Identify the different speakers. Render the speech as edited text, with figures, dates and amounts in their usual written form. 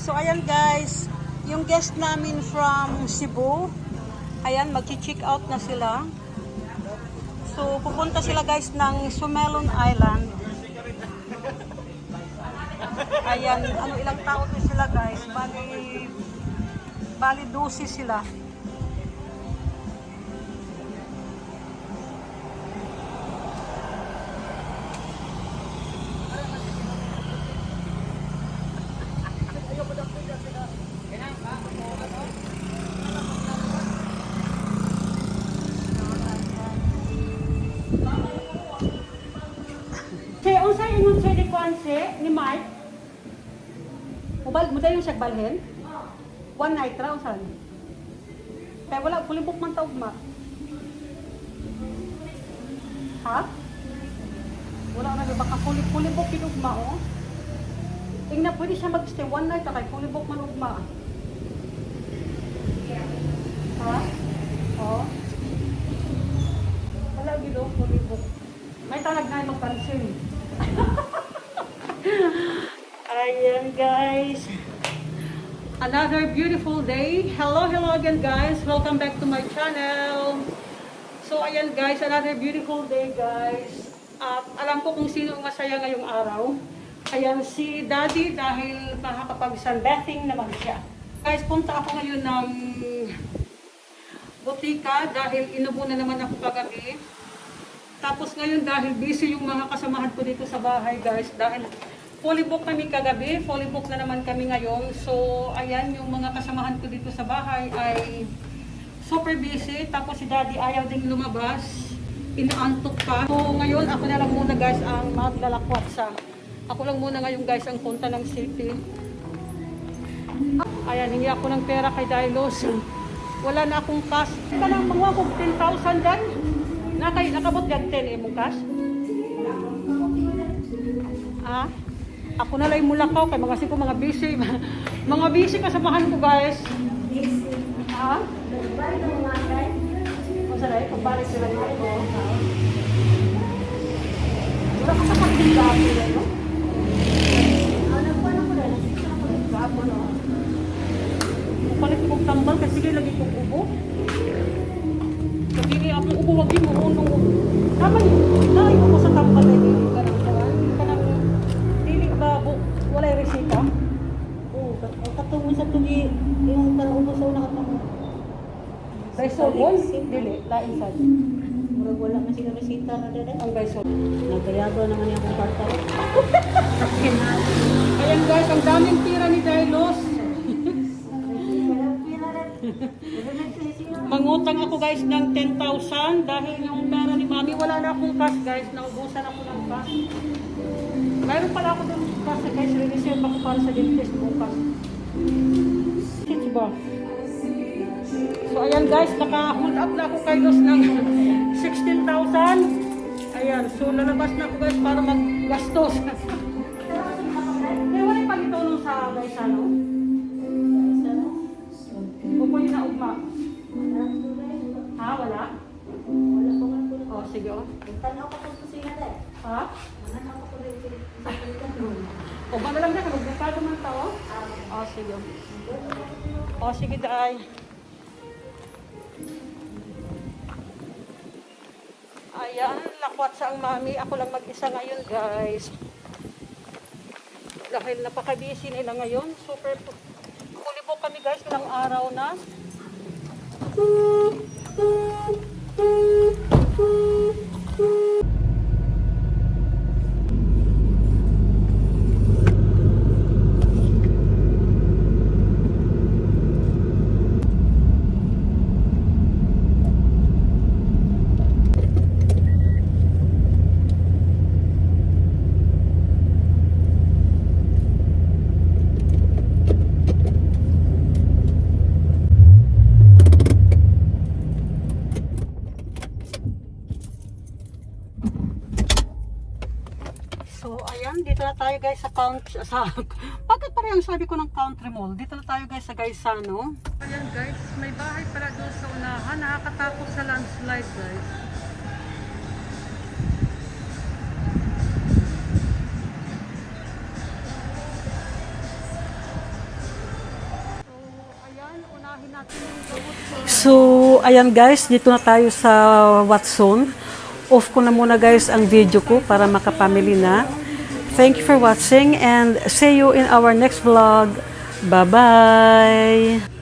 Speaker 1: So ayan guys, yung guest namin from Cebu, ayan magchi-check out na sila. So pupunta sila guys ng Sumelon Island. Ayan, ilang tao din sila guys, bali 12 sila. Unsa imong siya di kuanse ni Mike? Mo dayon siya balhin? One night ra unsan? Kaya wala pulibok man taog ma. Ha? Wala na baka pulibok gid ugma oh. Tingnan pwede siya mag-stay one night kay pulibok man ugma. Ha? Oh. Wala gid oh pulibok. May talag na magpansin. Ayan guys, another beautiful day. Hello again guys, welcome back to my channel. So ayan guys, another beautiful day guys. At alam ko kung sino ang masaya ngayong araw. Ayan si Daddy dahil makakapag-sunbathing naman siya. Guys, punta ako ngayon ng butika dahil inubo na naman ako kagabi. Tapos ngayon dahil busy yung mga kasamahan ko dito sa bahay guys, dahil fully book kami kagabi, fully book na naman kami ngayon. So ayan, yung mga kasamahan ko dito sa bahay ay super busy. Tapos si Daddy ayaw din lumabas, inaantok pa. So ngayon ako na lang muna guys ang maglalakwatsa. Ako lang muna ngayon guys ang punta ng city. Ayan, hingi ako ng pera kay Dailos. Wala na akong cash. Ika lang mga kong 10,000 dan. Nakabot yan 10 mong cash? Ah? Ako na lang mulakaw kay mga siko mga busy. Mga busy kasamahan ko guys. Busy. Ah? Kung saan ay, pagbalik sila dito. Wala ka sa pagdilap nila, no? Nagpaano ko na, nasisa ko na gapo, no? Palit kong tambal kasi sige lagi kong ubo. Pagili ako ubo, wag yung unong ubo. Tama yun, nalayo ko sa tambal na yun. Wala yung resita? Oo, katungo sa tugi, yung tanong sa una katungo. Baisol, dili, lain sa. Murag wala na sila resita na dada. Ang baisol. Nagkayago naman yung kong parta. Ayan guys, ang daming tira ni Dailos. Mangutang ako guys ng 10,000 dahil yung pera ni Mami, wala na akong cash guys. Naubusan ako ng cash. Mayroon pala ako doon kasi guys, re-reserve ako para sa dentist bukas. Diba? So ayan guys, naka-hold up na ako kay Los ng 16,000. Ayan, so lalabas na ako guys para maggastos. May wala pa dito nung sa guys ano? Pupunin na ugma. Ha, wala? Wala po nga po. Oh, sige oh. Tanaw ka po kasi nga dahil. Ha? O ba na lang na, kalugbukado man tao? O, sige. O, sige daay. Ayan, lakwat sa ang Mami. Ako lang mag-isa ngayon, guys. Dahil napaka-busy nila ngayon. Super kulibok kami, guys. Ilang araw na. So, ayan, dito na tayo guys sa bakit parang sabi ko ng country mall? Dito na tayo guys sa Gaisano. Ayan guys, may bahay pala doon sa unahan. Nakakatakot sa landslide guys. bahay natin yung gamot.
Speaker 2: So, ayan guys, dito na tayo sa Watson. Off ko na muna guys ang video ko para makapamili na. Thank you for watching and see you in our next vlog. Bye-bye!